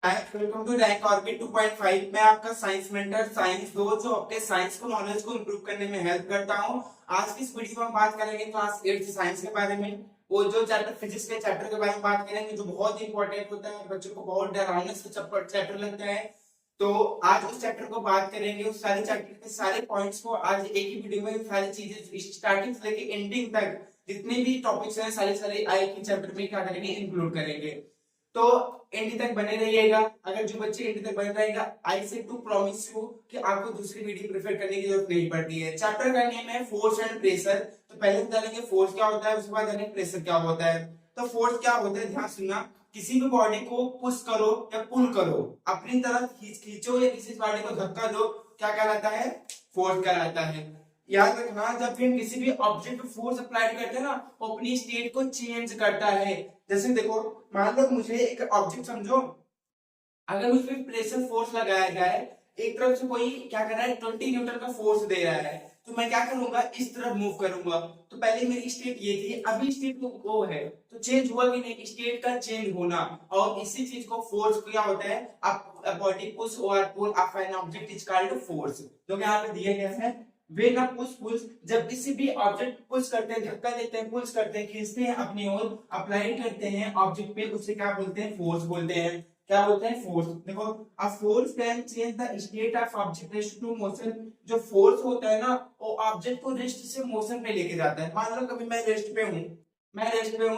Welcome to rank orbit 2.5। मैं आपका science mentor science दो जो आपके साइंस को नॉलेज को इंप्रूव करने में हेल्प करता हूं। आज की इस वीडियो में हम बात करेंगे क्लास 8 साइंस के बारे में। वो जो चैप्टर फिजिक्स के चैप्टर के बारे में बात करेंगे जो बहुत इंपॉर्टेंट होता है, बच्चों को बहुत डरावना सा चैप्टर लगता है। तो आज उस चैप्टर को बात करेंगे, उस सारे चैप्टर के सारे पॉइंट्स को आज एक ही वीडियो में सारी चीजें स्टार्टिंग से लेके एंडिंग तक जितने भी टॉपिक्स हैं सारे एक ही चैप्टर में क्या करेंगे, इंक्लूड करेंगे। तो एंड तक बने रहिएगा। अगर जो बच्चे एंड तक बने रहेगा, आई से टू प्रॉमिस यू कि आपको दूसरी वीडियो प्रेफर करने की जरूरत नहीं पड़ती है। चैप्टर का नेम है फोर्स एंड प्रेशर। तो पहले हम जानेंगे फोर्स क्या होता है, उसके बाद जानेंगे प्रेशर क्या होता है। तो फोर्स क्या होता है, ध्यान सुनना। किसी भी बॉडी को पुश करो या पुल करो, अपनी तरफ खींचो या किसी बॉडी को धक्का दो, क्या कहलाता है, फोर्स कहलाता है। याद रखना, जब भी हम किसी भी ऑब्जेक्ट पर फोर्स अप्लाई करते हैं ना, वो अपनी स्टेट को चेंज करता है। जैसे देखो, मान लो मुझे एक ऑब्जेक्ट समझो, अगर मुझ पर प्रेशर फोर्स लगाया जाए, एक तरफ से कोई क्या कर रहा है, 20 न्यूटन का फोर्स दे रहा है, तो मैं क्या करूंगा, इस तरफ मूव करूंगा। तो पहले मेरी स्टेट ये थी, अभी स्टेट तो वो है, तो चेंज हुआ कि नहीं, स्टेट का चेंज होना। और इसी चीज को फोर्स क्या होता है, आप बॉडी पुश और pull of an object is called force, जो यहाँ पे दिया गया है। वे ना पुश पुश, जब किसी भी ऑब्जेक्ट पुश करते हैं, धक्का देते हैं, पुश करते हैं, खींचते हैं अपनी ओर, अप्लाई करते हैं ऑब्जेक्ट पे, उसे क्या बोलते हैं, फोर्स बोलते हैं। क्या बोलते हैं, फोर्स। देखो, a force can change the state of object to motion. जो फोर्स होता है ना, वो ऑब्जेक्ट को रेस्ट से मोशन पे लेके जाता है। मान लो कभी मैं रेस्ट पे हूँ,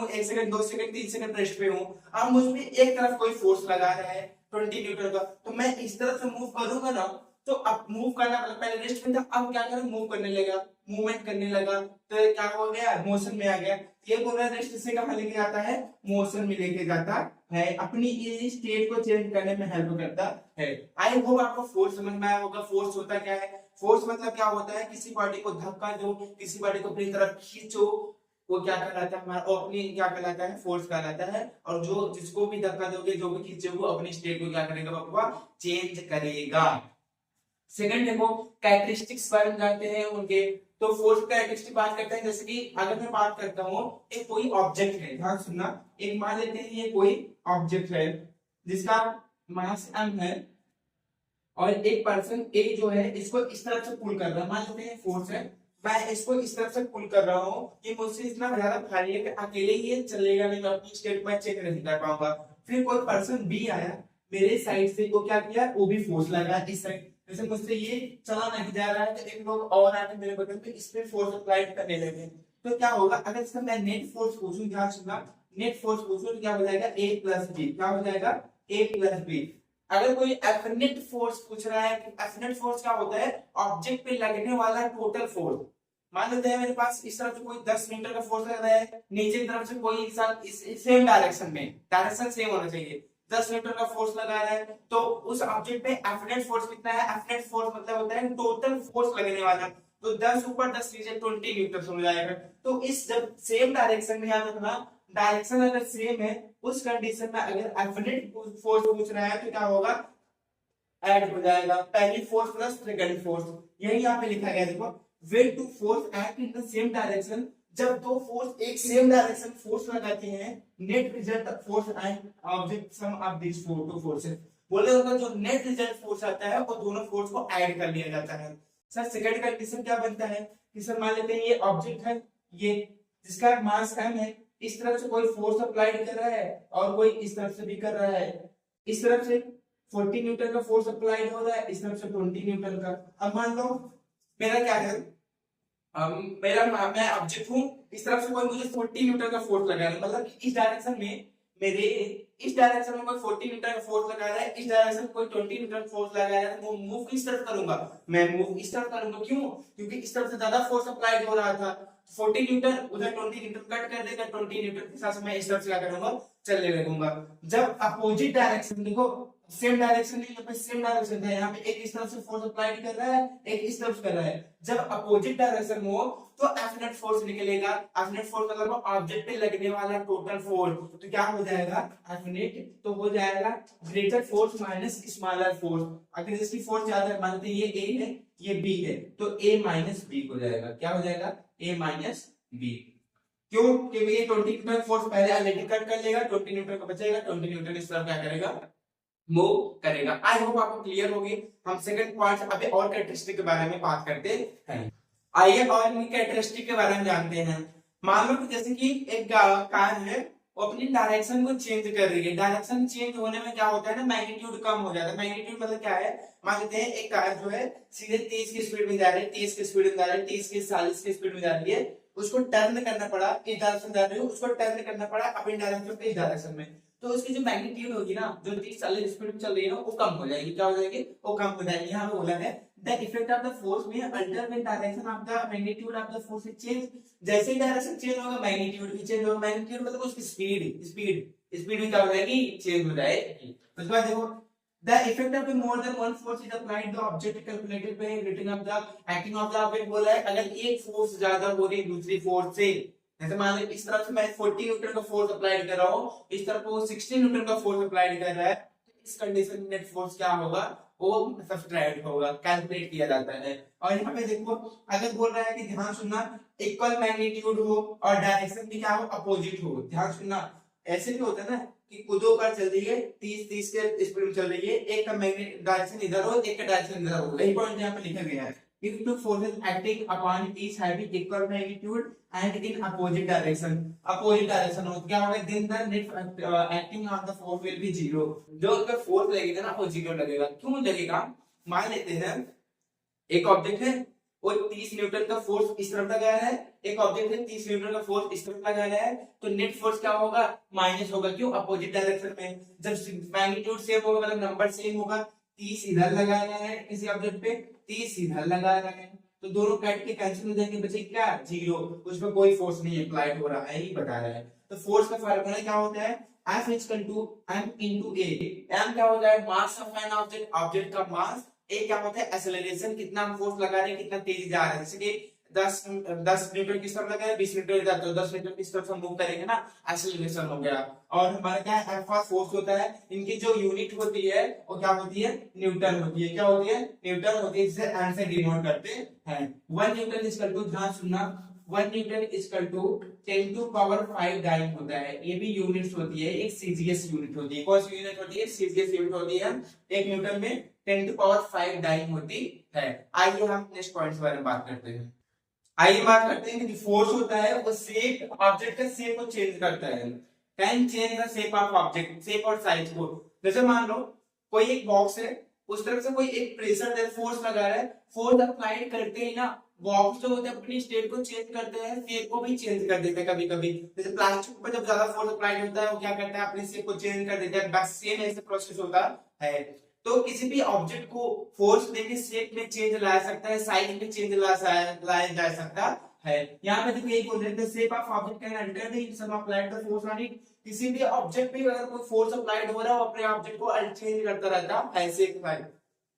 एक सेकंड, 2 सेकंड, 3 सेकंड रेस्ट पे हूँ। अब मुझ पे एक तरफ कोई फोर्स लगा रहा है 20 न्यूटन का, तो मैं इस तरफ से मूव करूंगा ना, तो अब मूव करना, मतलब पहले रेस्ट में था, अब क्या करें, मूव करने लगा, मूवमेंट करने लगा, तो क्या हो गया, मोशन में आ गया। ये बोल रहा है रेस्ट से कहां लेके जाता है, मोशन में लेके जाता है, अपनी स्टेट को चेंज करने में हेल्प करता है। आई होप आपको फोर्स समझ में आया होगा। फोर्स होता क्या है, फोर्स मतलब क्या होता है, किसी बॉडी को धक्का दो, किसी बॉडी को अपनी तरफ खींचो, वो क्या कहलाता है, हमारा अपनी क्या कहलाता है, फोर्स कहलाता है। और जो जिसको भी धक्का दोगे, जो भी खींचोगे, वो अपनी स्टेट को क्या करेगा, बकवा चेंज करेगा। सेकंड देखो, कैरेक्टरिस्टिक्स बारे में जानते हैं उनके। तो फोर्स कैरेक्टरिस्टिक बात करते हैं, जैसे कि अगर मैं बात करता हूँ, एक कोई ऑब्जेक्ट है, ध्यान सुनना, एक मान लेते हैं ये कोई ऑब्जेक्ट है जिसका मास m है, और एक पर्सन ए जो है इसको इस तरफ से पुल कर रहा है, मान लेते हैं फोर्स है, मैं इसको इस तरफ से पुल कर रहा हूँ, ये मुझसे इतना ज्यादा भारी है कि अकेले ही ये चलेगा नहीं, मैं अपनी स्टेट में चेक नहीं कर पाऊंगा। फिर कोई पर्सन बी आया मेरे साइड से, वो क्या किया, वो भी फोर्स लगा इस साइड, जैसे मुझसे ये चला नहीं जा रहा है, तो एक लोग और आके मेरे बटन पे इस पे फोर्स अप्लाई करने लगे, तो क्या होगा, अगर इसका मैं नेट फोर्स पूछूं, ध्यान सुनना, नेट फोर्स पूछूं तो क्या हो जाएगा, a प्लस बी, क्या हो जाएगा, a प्लस बी। अगर कोई एफिनिट फोर्स पूछ रहा है, एफिनिट फोर्स क्या होता है, ऑब्जेक्ट पे लगने वाला टोटल फोर्स। मान लेते हैं मेरे पास इस तरफ से कोई 10 मीटर का फोर्स लग रहा है, नीचे की तरफ से कोई सेम डायरेक्शन में, डायरेक्शन सेम होना चाहिए, 10 न्यूटन का फोर्स लगा रहा है, तो उस ऑब्जेक्ट पे एफिनेट फोर्स कितना है, एफिनेट फोर्स मतलब होता है टोटल फोर्स लगने वाला, तो 10 ऊपर 10 नीचे 20 न्यूटन हो जाएगा। तो इस जब सेम डायरेक्शन में, याद रखना, डायरेक्शन अगर सेम है, उस कंडीशन में अगर एफिनेट फोर्स पूछ रहा है, तो क्या होगा, ऐड हो जाएगा, पहली फोर्स प्लस सेकंड फोर्स। यही यहाँ पे लिखा गया, देखो, when two force act in the same direction, जब दो फोर्स एक सेम डायरेक्शन फोर्स लगाते हैं, net result force and object sum of this two forces, बोले होगा जो नेट रिजल्ट फोर्स आता है वो दोनों फोर्स को ऐड कर लिया जाता है। सर सेकंड कंडीशन क्या बनता है कि सर मान लेते हैं ये ऑब्जेक्ट है, ये जिसका मास m है, इस तरफ से कोई फोर्स अप्लाइड कर रहा है और कोई इस तरफ से भी कर रहा है, इस तरफ से 40 न्यूटन का फोर्स अप्लाइड हो रहा है, इस तरफ से 20 न्यूटन का। अब मान लो मेरा क्या है, मैं ऑब्जेक्ट हूँ, इस तरफ से कोई मुझे 40 न्यूटन का फोर्स लगा रहा है, मतलब इस डायरेक्शन में मेरे, इस डायरेक्शन में कोई 40 न्यूटन का फोर्स लगा रहा है, इस डायरेक्शन में कोई 20 न्यूटन फोर्स लगा रहा है, तो मूव किस तरफ करूंगा, मैं मूव इस तरफ करूंगा। क्यों, क्योंकि इस तरफ से ज्यादा फोर्स अप्लाइड हो रहा था, 40 न्यूटन उधर 20 न्यूटन कट कर देगा, 20 न्यूटन के साथ मैं इस तरफ से क्या करूंगा, चलने लगूंगा। जब अपोजिट डायरेक्शन, देखो सेम डायरेक्शन नहीं, यहाँ पे सेम डायरेक्शन है, यहाँ पे एक इस तरफ से फोर्स अप्लाइड कर रहा है, एक इस तरफ कर रहा है, जब अपोजिट डायरेक्शन हो तो एफिनेट फोर्स निकलेगा। एफिनेट फोर्स मतलब ऑब्जेक्ट पे लगने वाला टोटल फोर्स, तो क्या हो जाएगा, एफिनेट तो हो जाएगा greater force minus smaller force. अगर इसकी फोर्स ज्यादा है, मानते ये ए है ये बी है, तो ए माइनस बी हो जाएगा, क्या हो जाएगा, ए माइनस बी। क्यों, क्योंकि ये 20 न्यूटन फोर्स पहले ऑलरेडी कट कर लेगा, 20 न्यूटन का बचेगा, 20 न्यूटन इस तरफ क्या करेगा, मूव करेगा। आई होप आपको क्लियर होगी। हम सेकंड पॉइंट अभी और कैरेक्टरिस्टिक के बारे में बात करते हैं। आइए और इनकी कैरेक्टरिस्टिक के बारे में जानते हैं। मान लो कि जैसे कि एक कार है, वो अपनी डायरेक्शन को चेंज कर रही है। डायरेक्शन चेंज होने में क्या होता है ना, मैग्नीट्यूड कम हो जाता है। मैग्नीट्यूड मतलब क्या है, मान लेते हैं एक कार जो है सीधे 30 की स्पीड में जा रही है, 30 की स्पीड में जा रही है, 30 की 40 की स्पीड में जा रही है, उसको टर्न करना पड़ा, इस डायरेक्शन जा रही है, उसको टर्न करना पड़ा अपनी डायरेक्शन पे, इस डायरेक्शन में, तो उसकी जो मैग्नीट्यूड होगी ना, जो 30-40 स्पीड में चल रही है ना, वो कम हो जाएगी। क्या हो जाएगी, वो कम हो जाएगी। यहाँ पे बोला है the effect of the force may alter the direction of the magnitude of the force change। जैसे ही डायरेक्शन चेंज होगा मैग्नीट्यूड भी चेंज होगा। मैग्नीट्यूड मतलब उसकी स्पीड स्पीड स्पीड भी क्या हो जाएगी, चेंज हो जाएगी। उसके बाद देखो the effect of the more than one force is applied the object calculated by rating of the acting of the object। बोला है अगर एक फोर्स ज्यादा हो रही दूसरी फोर्स से, जैसे मान लो इस तरफ से मैं 40 न्यूटन का फोर्स अप्लाई कर रहा हूँ, इस तरफ वो 60 न्यूटन का फोर्स अप्लाई कर रहा है, इस कंडीशन में नेट फोर्स क्या होगा, वो सब्ट्रैक्ट होगा, कैलकुलेट किया जाता है। और यहाँ पे देखो अगर बोल रहा है कि ध्यान सुनना, इक्वल मैग्नीट्यूड हो और डायरेक्शन भी क्या हो, अपोजिट हो। ध्यान सुनना, ऐसे भी होता है ना कि दो कार चल रही है 30 के स्पीड में चल रही है, एक का मैग्नेट डायरेक्शन इधर हो, एक का डायरेक्शन इधर हो। यही पॉइंट यहाँ पे लिखा गया है। If two forces acting upon each having equal magnitude and in opposite direction हो, क्या होगा, then the net acting on the force will be zero। जो उसका फोर्स लगेगा ना, वो जीरो लगेगा। क्यों लगेगा, मान लेते हैं एक ऑब्जेक्ट है, वो 30 न्यूटन का फोर्स इस तरफ लगाया है, एक ऑब्जेक्ट है 30 न्यूटन का फोर्स इस तरफ लगाया है, तो नेट फोर्स क्या होगा, माइनस होगा। क्यों, अपोजिट डायरेक्शन में। जब मैग्नीट्यूड सेम होगा मतलब नंबर सेम होगा, 30 इधर लगाया है किसी ऑब्जेक्ट पे, 30 इधर लगाया है, तो दोनों कट के कैंसिल हो जाएंगे, बचे क्या, जीरो। उसमें कोई फोर्स नहीं अप्लाइड हो रहा है, ही बता रहा है। तो फोर्स का फार्मूला क्या होता है, F equal to m into a। m क्या होता है, mass of an object, object का मास। a क्या होता है, एक्सेलरेशन, कितना हम फोर्स लगा रहे हैं, कितना तेजी जा रहा है। जैसे कि 10 न्यूटन किस तरफ लगा है, 20 न्यूटन इधर, तो 10 न्यूटन किस तरफ हम मूव करेंगे ना, एक्सेलरेशन हो गया। और हमारा क्या है, F फोर्स होता है। इनकी जो यूनिट होती है वो क्या होती है, न्यूटन होती है। क्या होती है, न्यूटन होती है, जिसे एन से डिनोट करते हैं। 1 न्यूटन इक्वल टू, ध्यान सुनना, 1 newton equal to 10 to power 5 dyne होता है। ये भी यूनिट्स होती है, एक सीजीएस यूनिट होती है। कौन सी यूनिट होती है, सीजीएस यूनिट होती है। एक न्यूटन में 10 टू पावर 5 डाइन होती है। आइए हम नेक्स्ट पॉइंट के बारे में बात करते हैं। आइए बात करते हैं कि फोर्स होता है वो शेप, ऑब्जेक्ट का शेप को चेंज करता है। Can change the shape of object, shape और साइज को। जैसे मान लो कोई एक बॉक्स है, उस तरफ से कोई एक प्रेशर दे, फोर्स लगा रहा है, फोर्स अप्लाई करते ही ना बॉक्स जो होते हैं अपनी स्टेट को चेंज करते हैं, शेप को भी चेंज कर देते हैं कभी कभी। जैसे प्लास्टिक पर जब ज्यादा फोर्स अप्लाई होता है वो क्या करता है, अपनी शेप को चेंज कर देता है। बस सेम ऐसे प्रोसेस होता है। तो किसी भी ऑब्जेक्ट को फोर्स देके शेप में चेंज ला सकता है, साइज में चेंज लाया जा सकता है। यहाँ पे देखो यही बोल रहे थे, shape of object can alter the sum applied the force on it. किसी भी ऑब्जेक्ट पे अगर कोई फोर्स अप्लाइड हो रहा है, वो अपने ऑब्जेक्ट को चेंज करता रहता है ऐसे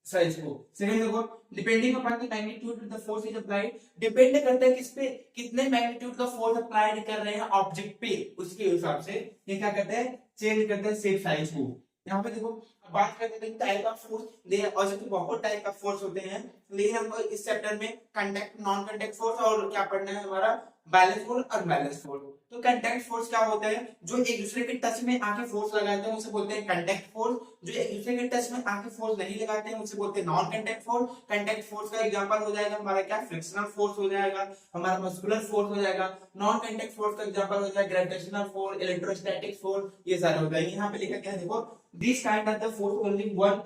साइज को। सेकंड देखो, depending upon the magnitude the force is applied, depend करता है किस पे, कितने मैग्नीट्यूड का फोर्स अप्लाइड कर रहे हैं ऑब्जेक्ट पे, उसके हिसाब से ये क्या करते हैं, चेंज करते हैं शेप साइज को। यहाँ पे देखो बात करते हैं टाइप ऑफ फोर्स, और तो बहुत टाइप ऑफ फोर्स होते हैं, लेकिन हमको इस चैप्टर में कंडक्ट, नॉन कंडक्ट फोर्स और क्या पढ़ना है हमारा, बैलेंस फोर्स, अनबैलेंस फोर्स। तो कंडक्ट फोर्स क्या होता है, जो एक दूसरे के टच में आके फोर्स लगाते हैं उसे बोलते हैं कंडक्ट फोर्स। जो एक दूसरे के टच में आके फोर्स नहीं लगाते हैं उसे बोलते हैं non conduct force. Conduct force का एग्जांपल हो जाएगा हमारा क्या, फ्रिक्शनल फोर्स हो जाएगा, हमारा मस्कुलर फोर्स हो जाएगा। नॉन कंडक्ट फोर्स का एग्जांपल हो जाएगा ग्रेविटेशनल फोर्स, इलेक्ट्रोस्टैटिक फोर्स, ये सारे हो जाएंगे। यहाँ पे लिखा क्या है देखो, this kind of the force only when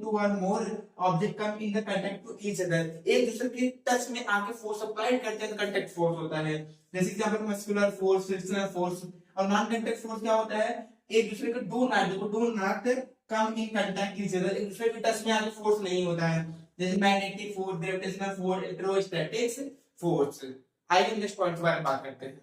two or more object come in the contact to each other। एक दूसरे के टच में आके फोर्स अप्लाई करते हैं तो कंटैक्ट फोर्स होता है। जैसे कि यहाँ पर मस्कुलर फोर्स, फ्रिक्शनल फोर्स। और नॉन कंटैक्ट फोर्स क्या होता है, एक दूसरे के दो नाट कम इन कंटैक्ट ईच अदर, एक दूसरे के टच में आके फोर्स नहीं होता है। जैसे magnetic force, gravitational force, electrostatics force. आइए नेक्स्ट पॉइंट के बारे में बात करते हैं।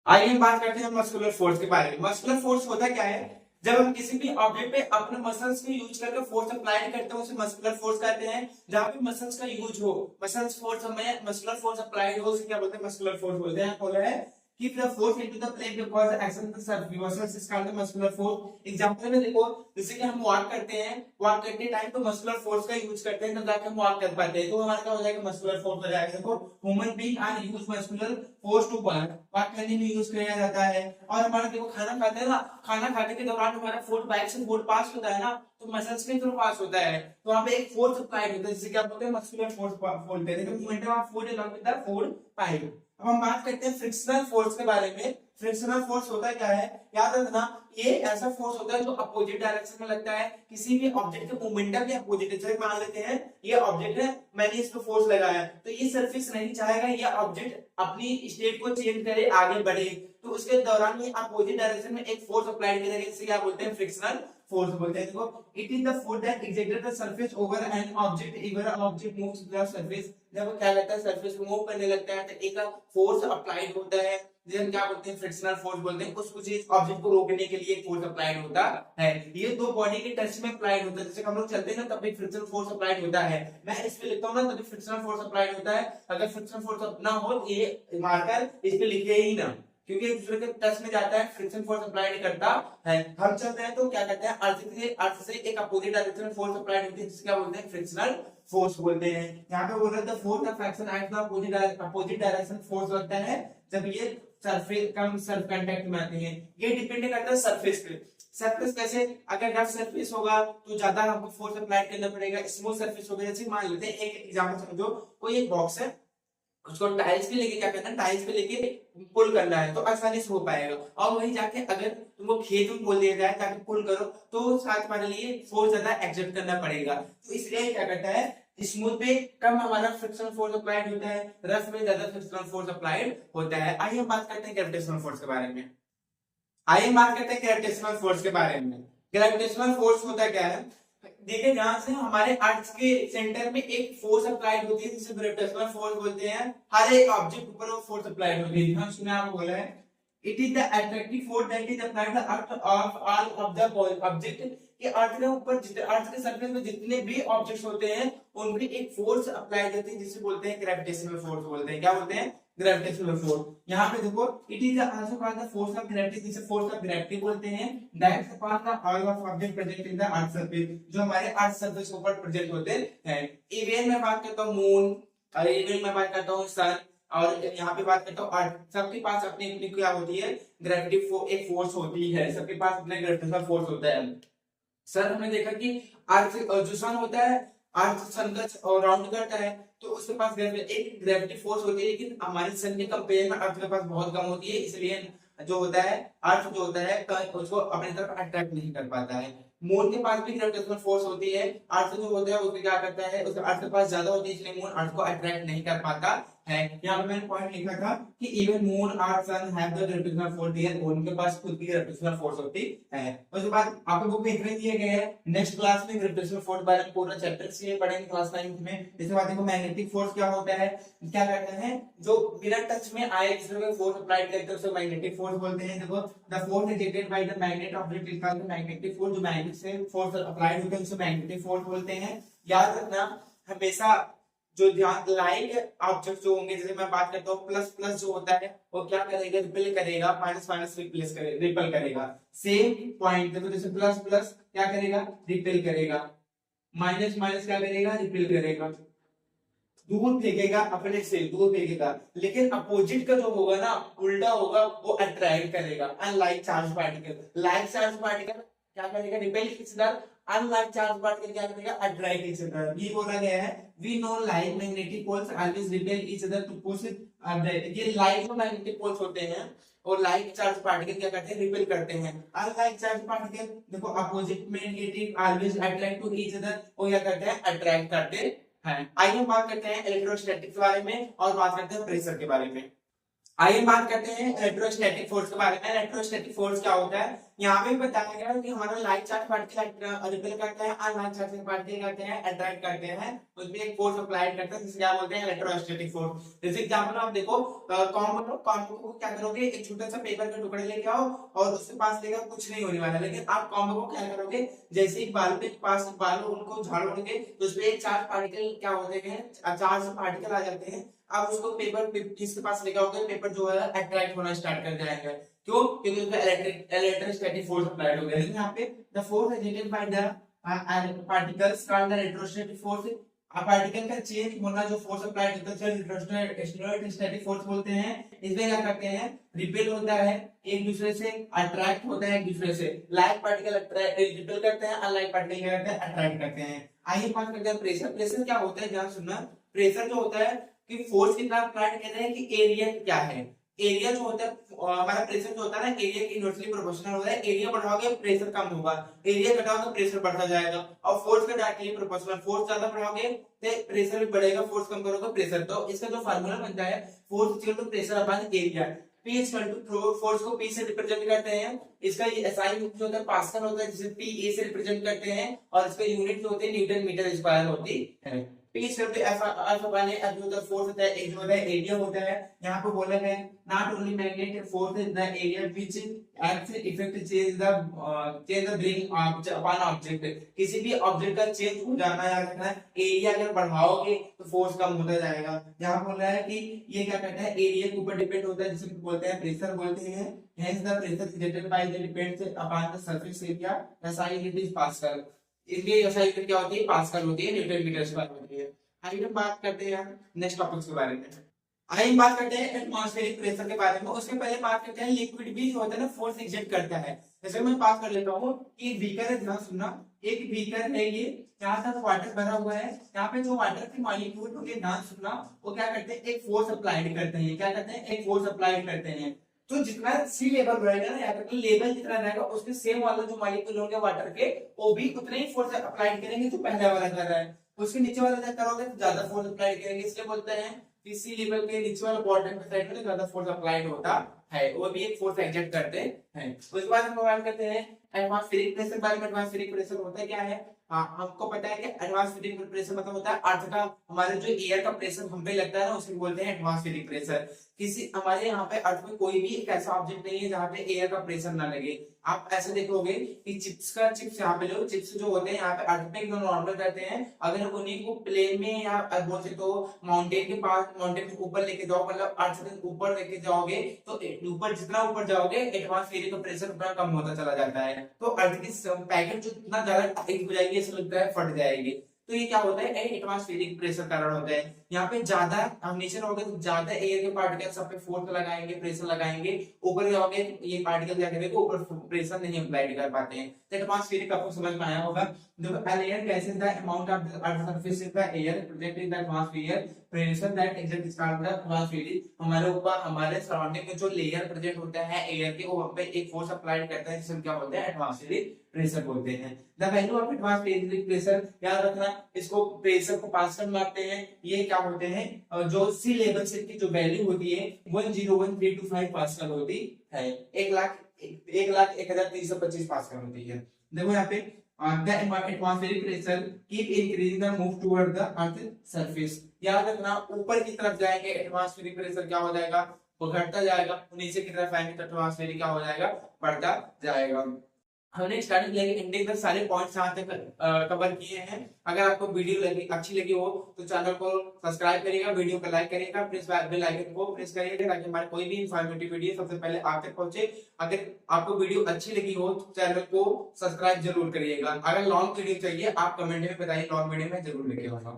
आइए हम बात करते हैं मस्कुलर फोर्स के बारे में। मस्कुलर फोर्स होता क्या है, जब हम किसी भी ऑब्जेक्ट पे अपने मसल्स को यूज करके फोर्स अप्लाई करते हैं उसे मस्कुलर फोर्स कहते हैं। जहां पे मसल्स का यूज हो, मसल्स फोर्स हमें मस्कुलर फोर्स अप्लाइड हो, उसे क्या बोलते हैं, मस्कुलर फोर्स बोलते हैं। बोला है keep the force into the plane because the action of the surface reversals is called the muscular force. Example में देखो, जैसे कि हम वॉक करते हैं, वॉक करते टाइम तो मस्कुलर फोर्स का यूज करते हैं तब जाके हम वॉक कर पाते हैं, तो हमारा क्या हो जाएगा, मस्कुलर फोर्स हो जाएगा। देखो human being are use muscular force to walk करने में यूज किया जाता है। और हमारा देखो खाना खाते हैं ना, खाना खाने के दौरान हमारा फूड बैग से फूड पास होता है ना, तो मसल्स के थ्रू पास होता है, तो वहां पे एक फोर्स अप्लाइड होता है जिसे क्या बोलते हैं, मस्कुलर फोर्स बोलते हैं। देखो momentum of food along with the food pipe. अब हम बात करते हैं फ्रिक्शनल फोर्स के बारे में। फ्रिक्शनल फोर्स होता क्या है, याद रखना, ये ऐसा फोर्स होता है जो अपोजिट डायरेक्शन में लगता है, किसी भी ऑब्जेक्ट के मोमेंटम के अपोजिट। जैसे मान लेते हैं ये ऑब्जेक्ट है, मैंने इस पे फोर्स लगाया, तो ये सरफेस नहीं चाहेगा ये ऑब्जेक्ट अपनी स्टेट को चेंज करे, आगे बढ़े, तो उसके दौरान ये अपोजिट डायरेक्शन में एक फोर्स अप्लाई करेगा, जिसे क्या बोलते हैं, फ्रिक्शनल फोर्स बोलते हैं। देखो it is the force that exerted the surface over an object even object moves the surface. जब क्या लगता है, सरफेस को मूव करने लगता है, तो एक फोर्स अप्लाइड होता है, जिसे हम क्या बोलते हैं, फ्रिक्शनल फोर्स बोलते हैं। उस चीज ऑब्जेक्ट को रोकने के लिए फोर्स अप्लाइड होता है। ये दो बॉडी के टच में अप्लाइड होता है, जैसे हम लोग चलते हैं ना तब भी फ्रिक्शनल फोर्स अप्लाइड होता है। मैं इस पे लिखता हूं ना तभी फ्रिक्शनल फोर्स अप्लाइड होता है। अगर फ्रिक्शनल फोर्स ना हो ये मार्कर इस पे लिखे ही ना, क्योंकि एक दूसरे के टच में जाता है, फ्रिक्शन फोर्स अप्लाई करता है। हम चलते हैं तो क्या करते हैं, अर्थ से एक अपोजिट डायरेक्शन में फोर्स अप्लाई होती है, जिसे क्या बोलते हैं, फ्रिक्शनल फोर्स बोलते हैं। यहाँ पे बोल रहे थे force of action at the opposite direction force लगता है जब ये सरफेस कम सर्फ कांटेक्ट में आती है। ये डिपेंड करता है सरफेस पे। सरफेस कैसे, अगर रफ सरफेस होगा तो ज्यादा हमको फोर्स अप्लाई करना पड़ेगा, स्मूथ सरफेस होगा, जैसे मान लेते हैं एक एग्जांपल समझो, कोई एक बॉक्स है, उसको टाइल्स पे लेके क्या करना है, टाइल्स पे लेके पुल करना है तो आसानी से हो पाएगा। और वहीं जाके अगर तुमको खेत में बोल दिया जाए ताकि पुल करो, तो साथ हमारे लिए फोर्स ज्यादा एक्सर्ट करना पड़ेगा। तो इसलिए क्या करता है, स्मूथ पे कम हमारा फ्रिक्शनल फोर्स अप्लाइड होता है, रफ में ज्यादा फ्रिक्शनल फोर्स अप्लाइड होता है। आइए हम बात करते हैं ग्रेविटेशनल फोर्स के बारे में। आइए बात करते हैं ग्रेविटेशनल फोर्स के बारे में। ग्रेविटेशनल फोर्स होता क्या है, देखिए जहां से हमारे अर्थ के सेंटर में एक फोर्स अप्लाइड होती है जिसे ग्रेविटेशनल फोर्स बोलते हैं, हर एक ऑब्जेक्ट ऊपर वो फोर्स अप्लाइड होती है। ध्यान सुने, आपको बोला है it is the attractive force that is applied the earth of all of the object. कि अर्थ के ऊपर अर्थ के सरफेस में जितने भी ऑब्जेक्ट्स होते हैं उन पे एक फोर्स अप्लाई करती है जिसे बोलते हैं ग्रेविटेशनल फोर्स बोलते हैं। क्या बोलते हैं, ग्रेविटेशनल फोर्स। यहाँ पे देखो it is also called the force of gravity, जिसे फोर्स ऑफ ग्रेविटी बोलते हैं, that upon the all of object present in the earth surface, जो हमारे अर्थ सरफेस के ऊपर प्रेजेंट होते हैं। इवन मैं बात करता हूँ मून, और इवन मैं बात करता हूँ सन, और यहाँ पे बात करता हूँ अर्थ, सबके पास अपनी अपनी क्या होती है, ग्रेविटी एक फोर्स होती है, सबके पास अपना ग्रेविटेशनल फोर्स होता है। सर हमने देखा कि अर्थ जो सन होता है, अर्थ सन का राउंड करता है, तो उसके पास एक ग्रेविटी फोर्स होती है, लेकिन हमारे सन के कंपेयर में अर्थ के पास बहुत कम होती है, इसलिए जो होता है अर्थ जो होता है उसको अपनी तरफ अट्रैक्ट नहीं कर पाता है। मून के पास भी ग्रेविटेशनल फोर्स होती है, अर्थ जो होता है उसको क्या करता है, उसके अर्थ के पास ज्यादा होती है, इसलिए मून अर्थ को अट्रैक्ट नहीं कर पाता है। यहाँ पे मैंने पॉइंट लिखा था कि even moon earth sun have the gravitational force there, उनके पास खुद की ग्रेविटेशनल फोर्स होती है। उसके बाद आपको बुक में इतने दिए गए हैं, नेक्स्ट क्लास में ग्रेविटेशनल फोर्स बारे में पूरा चैप्टर से पढ़ेंगे क्लास 9 में। इसके बाद देखो मैग्नेटिक फोर्स क्या होता है, क्या कहते हैं, जो बिना टच में आए दूसरे फोर्स अप्लाइड करते हैं उसे मैग्नेटिक फोर्स बोलते हैं। देखो the force exerted by the magnet object is called magnetic force, जो मैग्नेट से फोर्स अप्लाइड होता है उसे मैग्नेटिक फोर्स बोलते हैं। याद रखना हमेशा, जो ध्यान लाइक ऑब्जेक्ट जो होंगे, जैसे मैं बात करता हूँ प्लस प्लस जो होता है वो क्या करेगा, रिपेल करेगा, माइनस माइनस रिप्लेस करेगा, रिपेल करेगा। सेम पॉइंट देखो, जैसे प्लस प्लस क्या करेगा, रिपेल करेगा, माइनस माइनस क्या करेगा, रिपेल करेगा, दूर फेंकेगा, अपने से दूर फेंकेगा। लेकिन अपोजिट का जो होगा ना, उल्टा होगा, वो अट्रैक्ट करेगा। Unlike charge particle, like charge particle क्या करेगा, रिपेल किसदार, अनलाइक चार्ज पार्टिकल क्या करेगा, अट्रैक्ट ईच अदर। ये बोला गया है we know like magnetic poles always repel each other to push it. ये लाइक मैग्नेटिक पोल्स होते हैं और लाइक चार्ज पार्टिकल क्या करते हैं, रिपेल करते हैं। अनलाइक चार्ज पार्टिकल देखो opposite magnetic always attract to each other, वो क्या करते हैं, अट्रैक्ट करते हैं। आइए हम बात करते हैं इलेक्ट्रोस्टैटिक के बारे में और बात करते हैं प्रेशर के बारे में। आइए बात करते हैं इलेक्ट्रोस्टैटिक फोर्स के बारे में। इलेक्ट्रोस्टैटिक फोर्स क्या होता है, यहाँ पे बताया गया है कि हमारा लाइट चार्ज पार्टिकल रिपेल करते हैं, अनलाइट चार्ज पार्टिकल करते हैं, अट्रैक्ट करते हैं, उसमें एक फोर्स अप्लाई करते हैं जिसे क्या बोलते हैं इलेक्ट्रोस्टैटिक फोर्स। जैसे एग्जांपल आप देखो, कॉम्बो को क्या करोगे, एक छोटा सा पेपर का टुकड़ा लेके आओ और उसके पास लेकर कुछ नहीं होने वाला, लेकिन आप कॉम्बो को क्या करोगे, जैसे ही बाल के पास बाल उनको झाड़ोगे तो उसमें एक चार्ज पार्टिकल क्या होते हैं, चार्ज पार्टिकल आ जाते हैं। आप उसको पेपर जिसके पास लेके आओगे, पेपर जो है अट्रैक्ट होना स्टार्ट कर जाएगा। क्यों? क्योंकि उसमें इलेक्ट्रोस्टैटिक फोर्स अप्लाइड हो गया है। यहाँ पे the force exerted by the particles called the electrostatic force. Particle का चेंज होना जो फोर्स अप्लाइड होता है इलेक्ट्रोस्टैटिक फोर्स बोलते हैं। इसमें क्या करते हैं, रिपेल होता है एक दूसरे से, अट्रैक्ट होता है एक दूसरे से। लाइट पार्टिकल रिपेल करते हैं, अनलाइट पार्टिकल क्या करते हैं, अट्रैक्ट करते हैं। आइए बात करते हैं प्रेशर। प्रेशर क्या होता है, ध्यान सुनना। प्रेशर जो होता है कि फोर्स के साथ अप्लाइड कहते हैं कि एरिया क्या है। एरिया जो होता है हमारा प्रेशर जो होता है ना, एरिया के इनवर्सली प्रोपोर्शनल होता है। एरिया बढ़ाओगे प्रेशर कम होगा, एरिया घटाओगे प्रेशर बढ़ता जाएगा। और फोर्स के डायरेक्टली प्रोपोर्शनल, फोर्स ज्यादा बढ़ाओगे तो प्रेशर भी बढ़ेगा, फोर्स कम करोगे प्रेशर। तो इसका जो फार्मूला बनता है, force equal to pressure upon area. P equal to force को P से रिप्रेजेंट करते हैं। इसका एसआई जो होता है पास्कल होता है, जिसे PA से रिप्रेजेंट करते हैं। और इसका यूनिट जो होते हैं न्यूटन मीटर स्क्वायर होती है। P equal to F upon A, जो होता है फोर्स होता है, एक जो होता है एरिया होता है। यहाँ पे बोला है not only magnet force in the area which acts effect change the bring upon object. किसी भी ऑब्जेक्ट का चेंज हो जाना, याद रखना है एरिया अगर बढ़ाओगे तो फोर्स कम होता जाएगा। यहाँ बोल रहा है कि ये क्या कहते हैं, एरिया के ऊपर डिपेंड होता है, जिसे बोलते हैं प्रेशर बोलते हैं। Hence the pressure generated by the depends upon the surface area. SI unit is Pascal. इसलिए SI unit क्या होती है, पास्कल होती है, न्यूटन मीटर स्क्वायर होती है। आइए हम बात करते हैं नेक्स्ट टॉपिक के बारे में। आइए बात करते हैं एटमॉस्फेरिक प्रेशर के बारे में। उसके पहले बात करते हैं लिक्विड भी जो होता है ना, फोर्स एक्सर्ट करता है। जैसे मैं बात कर लेता हूँ कि एक बीकर है, ध्यान सुनना। एक बीकर है, ये यहाँ तक वाटर भरा हुआ है। यहाँ पे जो वाटर के मॉलिक्यूल होते हैं, ध्यान सुनना, वो क्या करते हैं, एक फोर्स अप्लाइड करते हैं। क्या करते हैं, एक फोर्स अप्लाइड करते हैं। तो जितना सी लेवल रहेगा ना, याद रखना लेवल जितना रहेगा, उसके सेम वाला जो मॉलिक्यूल होंगे वाटर के, वो भी उतने ही फोर्स अप्लाई करेंगे जो पहले वाला कर रहा है। उसके नीचे वाला क्या करोगे तो ज्यादा फोर्स अप्लाई करेंगे। इसलिए बोलते हैं कि सी लेवल के नीचे वाला बॉटम के साइड में ज्यादा फोर्स अप्लाइड होता है, वो भी एक फोर्स एक्सर्ट करते हैं। उसके बाद हम बात करते हैं एटमॉस्फेरिक प्रेशर बारे में। एटमॉस्फेरिक प्रेशर होता है क्या है, हमको पता है कि एटमॉस्फेरिक प्रेशर मतलब होता है अर्थ का, हमारे जो एयर का प्रेशर हम पे लगता है ना, उसे बोलते हैं एटमॉस्फेरिक प्रेशर। किसी हमारे यहाँ पे अर्थ में कोई भी एक ऐसा ऑब्जेक्ट नहीं है जहाँ पे एयर का प्रेशर ना लगे। आप ऐसे देखोगे कि चिप्स यहाँ पे जो चिप्स जो होते हैं यहाँ पे अर्थ पे एकदम नॉर्मल रहते हैं। अगर उन्हीं को प्लेन में या बोलते तो माउंटेन के पास, माउंटेन के ऊपर लेके जाओ, मतलब अर्थ से ऊपर लेके जाओगे तो ऊपर जितना ऊपर जाओगे एटमॉस्फेरिक प्रेशर उतना कम होता चला जाता है। तो अर्थ की पैकेट जो इतना ज्यादा टाइट हो जाएगी, ऐसा लगता है फट जाएगी। तो ये क्या होता है, एटमॉस्फेरिक प्रेशर कारण होता है। यहाँ पे ज्यादा हम नीचे रहोगे तो ज्यादा एयर के पार्टिकल सब पे फोर्स लगाएंगे, प्रेशर लगाएंगे। ऊपर जाओगे ये पार्टिकल क्या करेंगे, ऊपर प्रेशर नहीं अप्लाई कर पाते हैं। तो एटमॉस्फेरिक आपको समझ में आया होगा। An air gases the amount of the earth surface in the air projected in the atmosphere, pressure that exists is called the atmosphere। हमारे ऊपर हमारे सराउंडिंग में जो लेयर प्रेजेंट होता है एयर के, वो हम पे एक फोर्स अप्लाइड करता है, जिसे हम क्या बोलते हैं, एटमॉस्फेरिक प्रेशर बोलते हैं। The value of atmospheric pressure, याद रखना, इसको प्रेशर को पास्कल में मापते हैं। ये क्या होते हैं, जो सी लेवल से की जो वैल्यू होती है 101.325 पास्कल होती है। 1,01,1325 पास्कल होती है। देखो यहाँ पे the atmospheric pressure keep increasing the move toward the earth surface। याद रखना, ऊपर की तरफ जाएंगे एटमॉस्फेरिक प्रेशर क्या हो जाएगा, वो घटता जाएगा। नीचे की तरफ आएंगे तो एटमॉस्फेरिक क्या हो जाएगा, बढ़ता जाएगा। हमने स्टार्टिंग लेके एंडिंग तक सारे पॉइंट्स यहाँ तक कवर किए हैं। अगर आपको वीडियो अच्छी लगी हो तो चैनल को सब्सक्राइब करिएगा, वीडियो को लाइक करिएगा, प्रेस बेल आइकन को प्रेस करिएगा ताकि हमारे कोई भी इंफॉर्मेटिव वीडियो सबसे पहले आप तक पहुंचे। अगर आपको वीडियो अच्छी लगी हो तो चैनल को सब्सक्राइब जरूर करिएगा। अगर लॉन्ग वीडियो चाहिए आप कमेंट में बताइए, लॉन्ग वीडियो में जरूर लेके आऊंगा।